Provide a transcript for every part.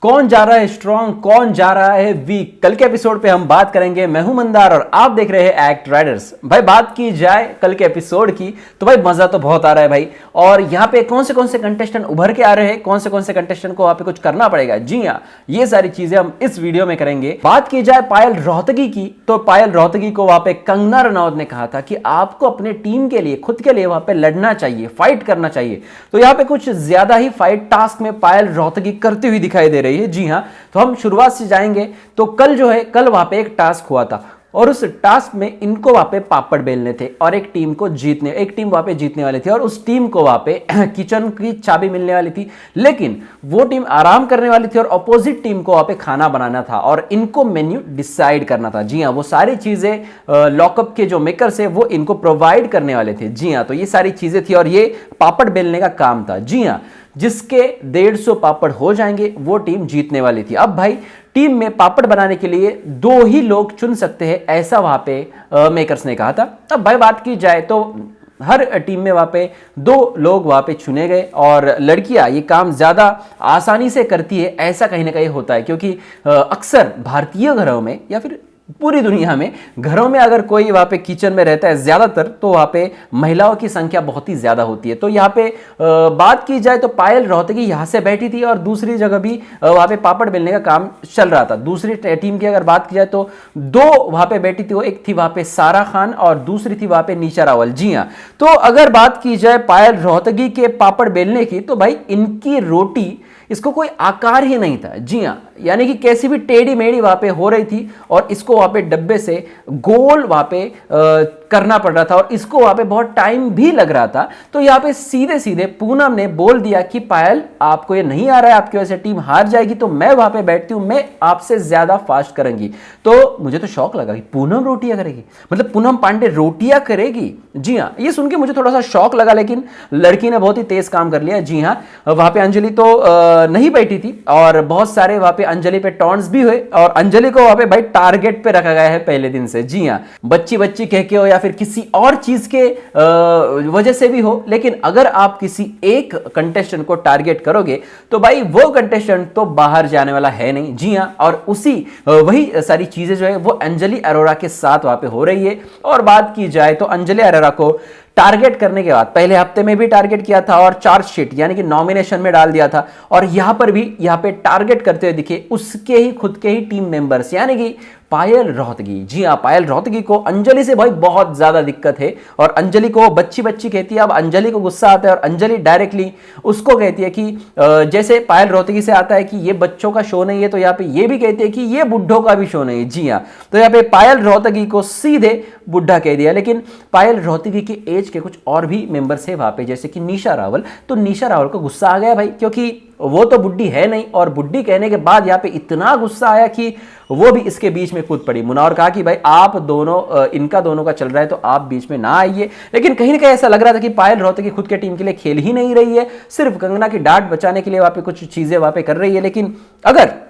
कौन जा रहा है स्ट्रॉन्ग, कौन जा रहा है वीक, कल के एपिसोड पे हम बात करेंगे। मैं हूं मंदार और आप देख रहे हैं एक्ट राइडर्स। भाई बात की जाए कल के एपिसोड की तो भाई मजा तो बहुत आ रहा है भाई। और यहाँ पे कौन से कंटेस्टेंट उभर के आ रहे हैं, कौन से कंटेस्टेंट को वहां पे कुछ करना पड़ेगा, जी हाँ ये सारी चीजें हम इस वीडियो में करेंगे। बात की जाए पायल रोहतगी की तो पायल रोहतगी को वहां पे कंगना रनौत ने कहा था कि आपको अपने टीम के लिए, खुद के लिए वहां पे लड़ना चाहिए, फाइट करना चाहिए। तो यहाँ पे कुछ ज्यादा ही फाइट टास्क में पायल रोहतगी करती हुई दिखाई दे रही है। जी हाँ, तो हम शुरुआत से जाएंगे तो कल जो है, कल वहां पे एक टास्क हुआ था और उस टास्क में इनको वहां पे पापड़ बेलने थे और एक टीम वहां पे जीतने वाली थी और उस टीम को वहां पे किचन की चाबी मिलने वाली थी। लेकिन वो टीम आराम करने वाली थी और अपोजिट टीम को वहां पे खाना बनाना था और इनको मेन्यू डिसाइड करना था। जी हाँ, वो सारी चीजें लॉकअप के जो मेकर्स है वो इनको प्रोवाइड करने वाले थे। जी हाँ, तो ये सारी चीजें थी और ये पापड़ बेलने का काम था। जी हाँ, जिसके 150 पापड़ हो जाएंगे वो टीम जीतने वाली थी। अब भाई टीम में पापड़ बनाने के लिए 2 ही लोग चुन सकते हैं, ऐसा वहां पे मेकर्स ने कहा था। अब भाई बात की जाए तो हर टीम में वहां पे 2 लोग वहां पे चुने गए और लड़कियां ये काम ज्यादा आसानी से करती है, ऐसा कहीं ना कहीं होता है। क्योंकि अक्सर भारतीय घरों में या फिर पूरी दुनिया में घरों में अगर कोई वहां पे किचन में रहता है ज्यादातर, तो वहां पे महिलाओं की संख्या बहुत ही ज्यादा होती है। तो यहाँ पे बात की जाए तो पायल रोहतगी यहां से बैठी थी और दूसरी जगह भी वहां पे पापड़ बेलने का काम चल रहा था। दूसरी टीम की अगर बात की जाए तो 2 वहां पे बैठी थी, वो एक थी वहां पे सारा खान और दूसरी थी वहां पे निशा रावल। जी हाँ, तो अगर बात की जाए पायल रोहतगी के पापड़ बेलने की तो भाई इनकी रोटी, इसको कोई आकार ही नहीं था। जी हाँ, यानी कि कैसी भी टेढ़ी मेढ़ी वहां पे हो रही थी और इसको वहां पे डब्बे से गोल वहां पे करना पड़ रहा था और इसको वहां पे बहुत टाइम भी लग रहा था। तो यहाँ पे सीधे सीधे पूनम ने बोल दिया कि पायल आपको ये नहीं आ रहा है, आपकी वजह से टीम हार जाएगी, तो मैं वहां पे बैठती हूं, मैं आपसे ज्यादा फास्ट करूंगी। तो मुझे तो शौक लगा कि पूनम रोटियां करेगी, मतलब पूनम पांडे रोटियां करेगी। जी हाँ, ये सुन के मुझे थोड़ा सा शौक लगा, लेकिन लड़की ने बहुत ही तेज काम कर लिया। जी हाँ, वहां पे अंजलि तो नहीं बैठी थी और बहुत सारे वहां पे अंजलि पे टॉन्ट्स भी हुए और अंजलि को वहां पे भाई टारगेट पे रखा गया है पहले दिन से। जी हाँ, बच्ची बच्ची कह के हो या फिर किसी और चीज के वजह से भी हो, लेकिन अगर आप किसी एक कंटेस्टेंट को टारगेट करोगे तो भाई वो कंटेस्टेंट तो बाहर जाने वाला है नहीं। जी हाँ, और वही सारी चीजें जो है वो अंजलि अरोरा के साथ वहां पे हो रही है। और बात की जाए तो अंजलि अरोरा को टारगेट करने के बाद पहले हफ्ते में भी टारगेट किया था और चार्जशीट यानी कि नॉमिनेशन में डाल दिया था और यहां पर भी यहां पे टारगेट करते हुए दिखे उसके ही खुद के ही टीम मेंबर्स यानी कि पायल रोहतगी। जी हाँ, पायल रोहतगी को अंजलि से भाई बहुत ज्यादा दिक्कत है और अंजलि को बच्ची बच्ची कहती है। अब अंजलि को गुस्सा आता है और अंजलि डायरेक्टली उसको कहती है कि जैसे पायल रोहतगी से आता है कि ये बच्चों का शो नहीं है, तो यहाँ पे ये भी कहती है कि ये बुढ़ों का भी शो नहीं है। जी हाँ, तो यहाँ पे पायल रोहतगी को सीधे बुढ़ा कह दिया। लेकिन पायल रोहतगी के एज के कुछ और भी मेंबर्स है वहां पे, जैसे कि निशा रावल। तो निशा रावल को गुस्सा आ गया भाई, क्योंकि वो तो बुड्ढी है नहीं और बुड्ढी कहने के बाद यहाँ पे इतना गुस्सा आया कि वो भी इसके बीच में कूद पड़ी। मुनावर कहा कि भाई आप दोनों, इनका दोनों का चल रहा है तो आप बीच में ना आइए। लेकिन कहीं ना कहीं ऐसा लग रहा था कि पायल रोहतगी खुद के टीम के लिए खेल ही नहीं रही है, सिर्फ कंगना की डांट बचाने के लिए वहां पे कुछ चीजें वहां पे कर रही है। लेकिन अगर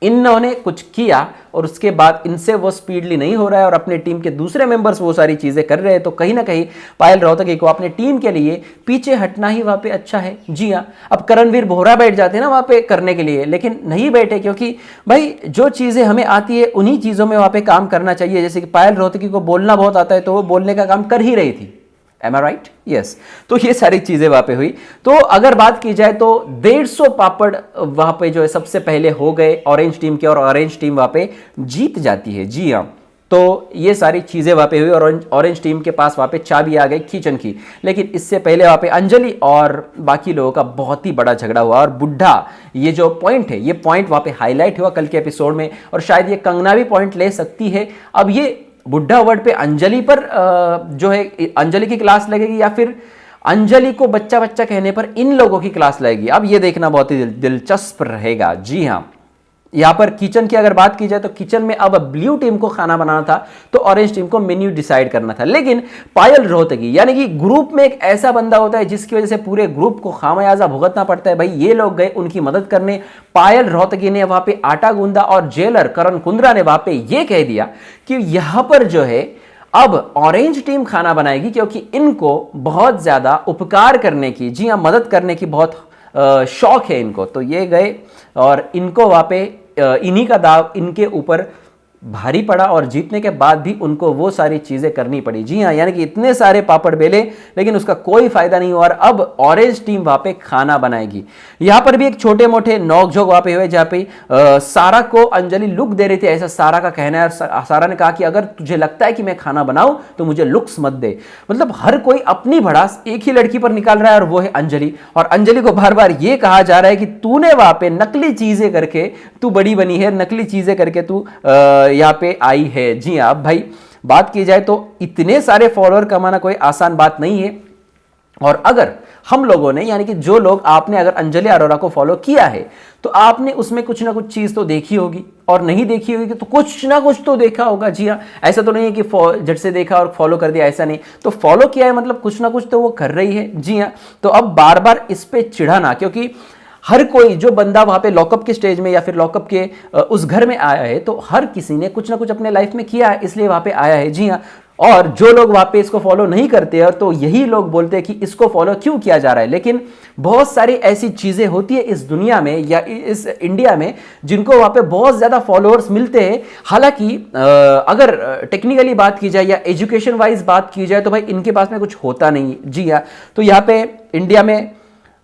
इन्होंने कुछ किया और उसके बाद इनसे वो स्पीडली नहीं हो रहा है और अपने टीम के दूसरे मेंबर्स वो सारी चीजें कर रहे हैं, तो कहीं ना कहीं पायल रोहतगी को अपने टीम के लिए पीछे हटना ही वहां पे अच्छा है। जी हाँ, अब करणवीर बोहरा बैठ जाते हैं ना वहां पे करने के लिए, लेकिन नहीं बैठे, क्योंकि भाई जो चीजें हमें आती है उन्हीं चीजों में वहां पे काम करना चाहिए। जैसे कि पायल रोहतगी को बोलना बहुत आता है तो वो बोलने का काम कर ही रही थी। Am I right? Yes. तो ये सारी चीजें वहां पे हुई। तो अगर बात की जाए तो 150 पापड़ वहां पे जो है सबसे पहले हो गए ऑरेंज टीम के और ऑरेंज टीम वहां पे जीत जाती है। जी हाँ, तो ये सारी चीजें वहां पे हुई और ऑरेंज टीम के पास वहां पे चाबी आ गई किचन की। लेकिन इससे पहले वहां पे अंजलि और बाकी लोगों का बहुत ही बड़ा झगड़ा हुआ और बुढ़ा, ये जो पॉइंट है, ये पॉइंट वहां पे हाईलाइट हुआ कल के एपिसोड में और शायद ये कंगना भी पॉइंट ले सकती है। अब ये बुढ़ा वर्ड पे अंजलि पर जो है अंजलि की क्लास लगेगी या फिर अंजलि को बच्चा बच्चा कहने पर इन लोगों की क्लास लगेगी, अब ये देखना बहुत ही दिलचस्प रहेगा। जी हाँ, यहां पर किचन की अगर बात की जाए तो किचन में अब ब्लू टीम को खाना बनाना था तो ऑरेंज टीम को मेन्यू डिसाइड करना था। लेकिन पायल रोहतगी यानी कि ग्रुप में एक ऐसा बंदा होता है जिसकी वजह से पूरे ग्रुप को खामियाजा भुगतना पड़ता है, भाई ये लोग गए उनकी मदद करने। पायल रोहतगी ने वहां पे आटा गूंदा और जेलर करण कुंद्रा ने वहां पे ये कह दिया कि यहां पर जो है अब ऑरेंज टीम खाना बनाएगी, क्योंकि इनको बहुत ज्यादा उपकार करने की, जी हां, मदद करने की बहुत शौक है इनको, तो ये गए और इनको वहाँ पे इन्हीं का दाव इनके ऊपर भारी पड़ा और जीतने के बाद भी उनको वो सारी चीजें करनी पड़ी। जी हाँ, यानी कि इतने सारे पापड़ बेले लेकिन उसका कोई फायदा नहीं हुआ और अब ऑरेंज टीम वहां पे खाना बनाएगी। यहां पर भी एक छोटे मोटे नोकझोंक वहां पे हुए जहां पे सारा को अंजलि लुक दे रही थी, ऐसा सारा का कहना है। सारा ने कहा कि अगर तुझे लगता है कि मैं खाना बनाऊं तो मुझे लुक्स मत दे। मतलब हर कोई अपनी भड़ास एक ही लड़की पर निकाल रहा है और वो है अंजलि। और अंजलि को बार बार ये कहा जा रहा है कि तूने वहां पे नकली चीजें करके तू बड़ी बनी है, नकली चीजें करके तू यहाँ पे आई है। जी हाँ, अब भाई बात की जाए तो इतने सारे फॉलोअर कमाना कोई आसान बात नहीं है। और अगर हम लोगों ने, यानी कि जो लोग आपने अगर अंजलि अरोरा को फॉलो किया है तो आपने उसमें कुछ ना कुछ चीज तो देखी होगी, और नहीं देखी होगी तो कुछ ना कुछ तो देखा होगा। जी हाँ, ऐसा तो नहीं है कि झट से देखा और फॉलो कर दिया, ऐसा नहीं। तो फॉलो किया है मतलब कुछ ना कुछ तो वो कर रही है। जी हाँ, तो अब बार बार इस पे चिढ़ाना, क्योंकि हर कोई जो बंदा वहां पे लॉकअप के स्टेज में या फिर लॉकअप के उस घर में आया है तो हर किसी ने कुछ ना कुछ अपने लाइफ में किया है, इसलिए वहां पे आया है। जी हाँ, और जो लोग वहां पे इसको फॉलो नहीं करते हैं तो यही लोग बोलते हैं कि इसको फॉलो क्यों किया जा रहा है। लेकिन बहुत सारी ऐसी चीजें होती है इस दुनिया में या इस इंडिया में जिनको वहां पे बहुत ज्यादा फॉलोअर्स मिलते हैं। हालांकि अगर टेक्निकली बात की जाए या एजुकेशन वाइज बात की जाए तो भाई इनके पास में कुछ होता नहीं। जी हाँ, तो यहाँ पे इंडिया में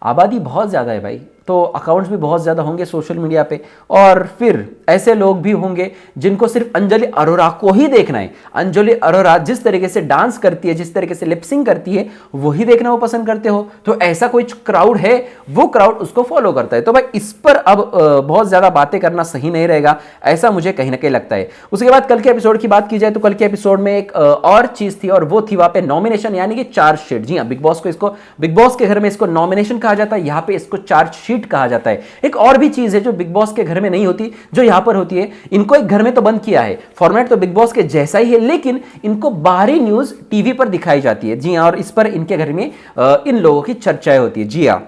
आबादी बहुत ज़्यादा है भाई, तो अकाउंट्स भी बहुत ज़्यादा होंगे सोशल मीडिया पे, और फिर ऐसे लोग भी होंगे जिनको सिर्फ अंजलि अरोरा को ही देखना है। अंजलि अरोरा जिस तरीके से डांस करती है, जिस तरीके से लिपसिंग करती है, वही देखना वो पसंद करते हो। तो ऐसा कोई क्राउड है, वो क्राउड उसको फॉलो करता है। तो भाई इस पर अब बहुत ज़्यादा बातें करना सही नहीं रहेगा, ऐसा मुझे कहीं ना कहीं लगता है। उसके बाद कल के एपिसोड की बात की जाए तो कल के एपिसोड में एक और चीज़ थी, और वो थी वहाँ पे नॉमिनेशन, यानी कि चार्जशीट। जी हाँ, बिग बॉस के घर में इसको नॉमिनेशन कहा जाता है, यहाँ पे इसको चार्जशीट कहा जाता है। एक और भी चीज है जो बिग बॉस के घर में नहीं होती, जो यहां पर होती है। इनको एक घर में तो बंद किया है, फॉर्मेट तो बिग बॉस के जैसा ही है, लेकिन इनको बाहरी न्यूज टीवी पर दिखाई जाती है। जी हां, और इस पर इनके घर में इन लोगों की चर्चाएं होती है। जी हां,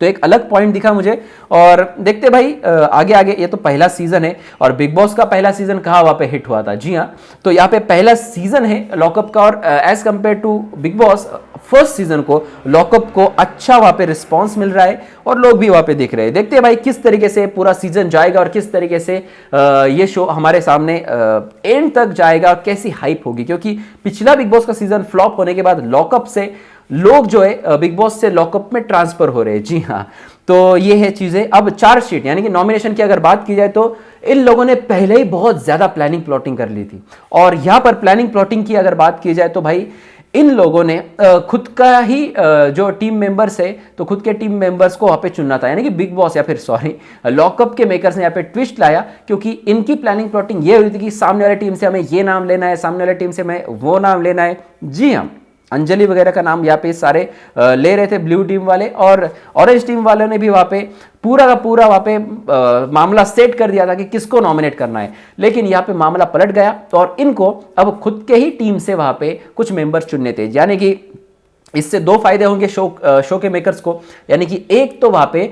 तो एक अलग पॉइंट दिखा मुझे। और देखते भाई आगे आगे, ये तो पहला सीजन है और बिग बॉस का पहला सीजन कहाँ वहां पे हिट हुआ था। जी हाँ, तो यहाँ पे पहला सीजन है लॉकअप का, और as compared to Bigg Boss first season को लॉकअप को अच्छा वहां पे रिस्पॉन्स मिल रहा है और लोग भी वहां पे दिख रहे हैं। देखते हैं भाई किस तरीके से पूरा सीजन जाएगा और किस तरीके से ये शो हमारे सामने एंड तक जाएगा और कैसी हाइप होगी, क्योंकि पिछला बिग बॉस का सीजन फ्लॉप होने के बाद लॉकअप से लोग जो है बिग बॉस से लॉकअप में ट्रांसफर हो रहे हैं। जी हाँ, तो ये है चीजें। अब चार्जशीट यानी कि नॉमिनेशन की अगर बात की जाए तो इन लोगों ने पहले ही बहुत ज्यादा प्लानिंग प्लॉटिंग कर ली थी, और यहां पर प्लानिंग प्लॉटिंग की अगर बात की जाए तो भाई इन लोगों ने खुद का ही जो टीम मेंबर्स है तो खुद के टीम मेंबर्स को वहां पे चुनना था, यानी कि बिग बॉस या फिर सॉरी लॉकअप के मेकर्स ने यहाँ पे ट्विस्ट लाया, क्योंकि इनकी प्लानिंग प्लॉटिंग ये हुई थी कि सामने वाली टीम से हमें ये नाम लेना है, सामने वाली टीम से हमें वो नाम लेना है। जी हाँ, अंजलि वगैरह का नाम यहाँ पे सारे ले रहे थे ब्लू टीम वाले, और ऑरेंज टीम वालों ने भी वहाँ पे पूरा का पूरा वहाँ पे मामला सेट कर दिया था कि किसको नॉमिनेट करना है। लेकिन यहाँ पे मामला पलट गया और इनको अब खुद के ही टीम से वहाँ पे कुछ मेंबर्स चुनने थे, यानी कि इससे दो फायदे होंगे शो के मेकर्स को। यानी कि एक तो वहां पे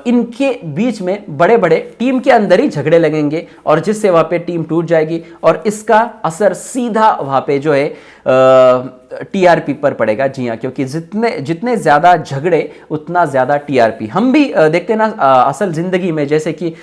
इनके बीच में बड़े बड़े टीम के अंदर ही झगड़े लगेंगे और जिससे वहां पे टीम टूट जाएगी, और इसका असर सीधा वहां पे जो है टीआरपी पर पड़ेगा। जी हाँ, क्योंकि जितने ज्यादा झगड़े उतना ज्यादा टीआरपी। हम भी देखते ना असल जिंदगी में, जैसे कि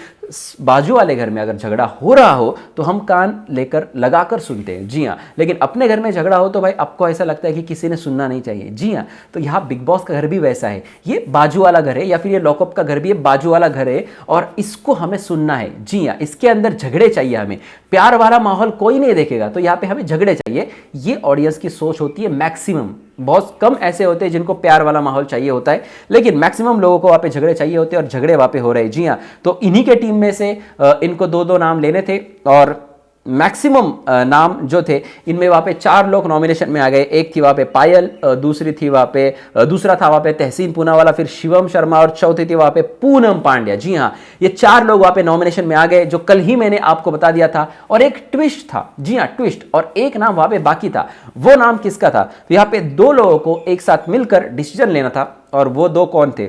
बाजू वाले घर में अगर झगड़ा हो रहा हो तो हम कान लेकर लगाकर सुनते हैं। जी हाँ, लेकिन अपने घर में झगड़ा हो तो भाई आपको ऐसा लगता है कि किसी ने सुनना नहीं चाहिए। जी हाँ, तो यहाँ बिग बॉस का घर भी वैसा है, ये बाजू वाला घर है, या फिर ये लॉकअप का घर भी ये बाजू वाला घर है, और इसको हमें सुनना है। जी हाँ, इसके अंदर झगड़े चाहिए हमें, प्यार वाला माहौल कोई नहीं देखेगा, तो यहाँ पे हमें झगड़े चाहिए। ये ऑडियंस की सोच होती है मैक्सिमम। बहुत कम ऐसे होते हैं जिनको प्यार वाला माहौल चाहिए होता है, लेकिन मैक्सिमम लोगों को वहाँ पे झगड़े चाहिए होते हैं, और झगड़े वहाँ पे हो रहे हैं। जी हाँ, तो इन्हीं के टीम में से इनको दो दो नाम लेने थे, और मैक्सिमम नाम जो थे इनमें वहाँ पे 4 लोग नॉमिनेशन में आ गए। एक थी वहाँ पे पायल, दूसरा था वहाँ पे तहसीन पूनावाला, फिर शिवम शर्मा, और चौथी थी वहाँ पे पूनम पांड्या। जी हाँ, ये 4 लोग वहाँ पे नॉमिनेशन में आ गए, जो कल ही मैंने आपको बता दिया था। और एक ट्विस्ट था, जी हाँ ट्विस्ट, और एक नाम वहाँ पे बाकी था। वो नाम किसका था? तो यहाँ पे 2 लोगों को एक साथ मिलकर डिसीजन लेना था, और वो 2 कौन थे?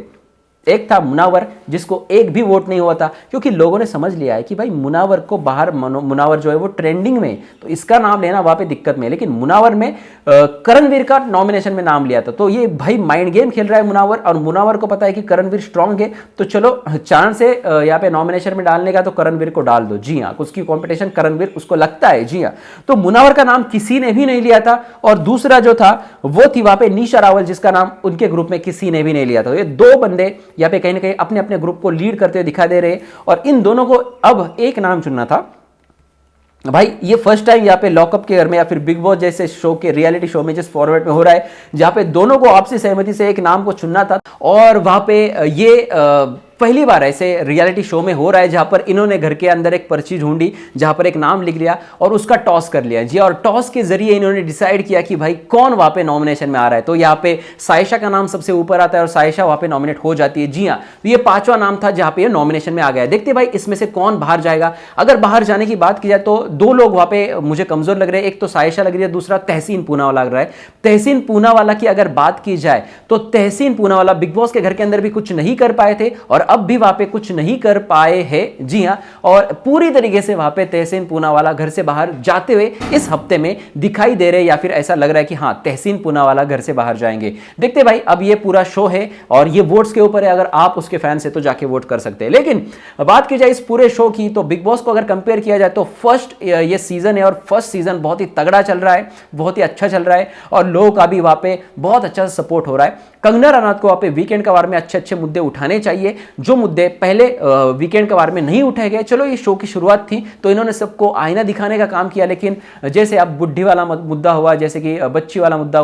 एक था मुनावर, जिसको एक भी वोट नहीं हुआ था, क्योंकि लोगों ने समझ लिया है कि भाई मुनावर को बाहर, मुनावर जो है वो ट्रेंडिंग में, तो इसका नाम लेना वहां पे दिक्कत में है। लेकिन मुनावर में करणवीर का नॉमिनेशन में नाम लिया था, तो ये भाई माइंड गेम खेल रहा है मुनावर, और मुनावर को पता है कि करणवीर स्ट्रांग है, तो चलो चांस है यहाँ पे नॉमिनेशन में डालने का, तो करणवीर को डाल दो। जी हाँ, उसकी कॉम्पिटिशन करणवीर उसको लगता है। जी हाँ, तो मुनावर का नाम किसी ने भी नहीं लिया था। और दूसरा जो था वो थी वहां पे निशा रावल, जिसका नाम उनके ग्रुप में किसी ने भी नहीं लिया था। ये दो बंदे यहाँ पे कहीं ना कहीं अपने अपने ग्रुप को लीड करते हुए दिखाई दे रहे, और इन दोनों को अब एक नाम चुनना था। भाई ये फर्स्ट टाइम यहाँ पे लॉकअप के घर में या फिर बिग बॉस जैसे शो के, रियलिटी शो में जिस फॉर्मेट में हो रहा है, जहां पे दोनों को आपसी सहमति से एक नाम को चुनना था, और वहां पे ये पहली बार ऐसे रियलिटी शो में हो रहा है जहां पर इन्होंने घर के अंदर एक पर्ची ढूंढी, जहां पर एक नाम लिख लिया और उसका टॉस कर लिया। जी, और टॉस के जरिए इन्होंने डिसाइड किया कि भाई कौन वहां पे नॉमिनेशन में आ रहा है। तो यहाँ पे सायशा का नाम सबसे ऊपर आता है और सायशा वहां पे नॉमिनेट हो जाती है। जी हाँ, तो ये पांचवा नाम था जहां पे ये नॉमिनेशन में आ गया। देखते भाई इसमें से कौन बाहर जाएगा। अगर बाहर जाने की बात की जाए तो दो लोग वहां पे मुझे कमजोर लग रहे हैं, एक तो सायशा लग रही है, दूसरा तहसीन पूनावाला लग रहा है। तहसीन पूनावाला की अगर बात की जाए तो तहसीन पूनावाला बिग बॉस के घर के अंदर भी कुछ नहीं कर पाए थे, और अब भी वहां पे कुछ नहीं कर पाए हैं। जी हां, और पूरी तरीके से वहां पे तहसीन पूनावाला घर से बाहर जाते हुए इस हफ्ते में दिखाई दे रहे, या फिर ऐसा लग रहा है कि हां तहसीन पूनावाला घर से बाहर जाएंगे। देखते भाई, अब ये पूरा शो है और ये वोट्स के ऊपर है। अगर आप उसके फैन से तो जाके वोट कर सकते हैं। लेकिन बात की जाए इस पूरे शो की, तो बिग बॉस को अगर कंपेयर किया जाए तो फर्स्ट ये सीजन है, और फर्स्ट सीजन बहुत ही तगड़ा चल रहा है, बहुत ही अच्छा चल रहा है, और लोगों का भी वहां पे बहुत अच्छा सपोर्ट हो रहा है। कंगना रनौत को वहां पे वीकेंड का वार में अच्छे अच्छे मुद्दे उठाने चाहिए, जो मुद्दे पहले वीकेंड का वार में नहीं उठाए गए। चलो ये शो की शुरुआत थी तो इन्होंने सबको आईना दिखाने का काम किया, लेकिन जैसे अब बुढ़ी वाला मुद्दा हुआ, जैसे कि बच्ची वाला मुद्दा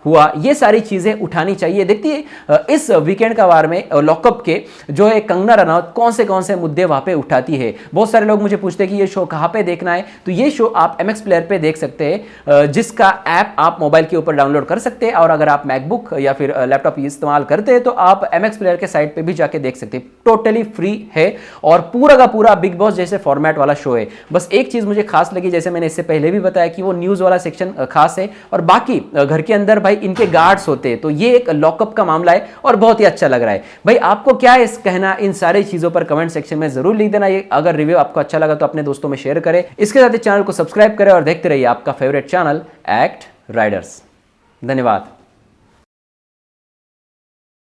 हुआ, ये सारी चीजें उठानी चाहिए। देखिए इस वीकेंड का वार में लॉकअप के जो है कंगना रनौत कौन से मुद्दे वहां पे उठाती है। बहुत सारे लोग मुझे पूछते हैं कि ये शो कहां पे देखना है, तो ये शो आप MX प्लेयर पे देख सकते हैं, जिसका ऐप आप मोबाइल के ऊपर डाउनलोड कर सकते हैं, और अगर आप मैकबुक या फिर लैपटॉप इस्तेमाल करते हैं तो आप MX प्लेयर के साइट पे भी जाके देख सकते हैं। टोटली फ्री है और पूरा का पूरा बिग बॉस जैसे फॉर्मेट वाला शो है। बस एक चीज मुझे खास लगी, जैसे मैंने इससे पहले भी बताया कि वो न्यूज वाला सेक्शन खास है, और बाकी घर के अंदर भाई इनके गार्ड्स होते हैं, तो ये एक लॉकअप का मामला है और बहुत ही अच्छा लग रहा है। भाई आपको क्या है कहना इन सारी चीजों पर कमेंट सेक्शन में जरूर लिख देना। ये अगर रिव्यू आपको अच्छा लगा तो अपने दोस्तों में शेयर करें, इसके साथ चैनल को सब्सक्राइब करें और देखते रहिए आपका फेवरेट चैनल एक्ट राइडर्स। धन्यवाद।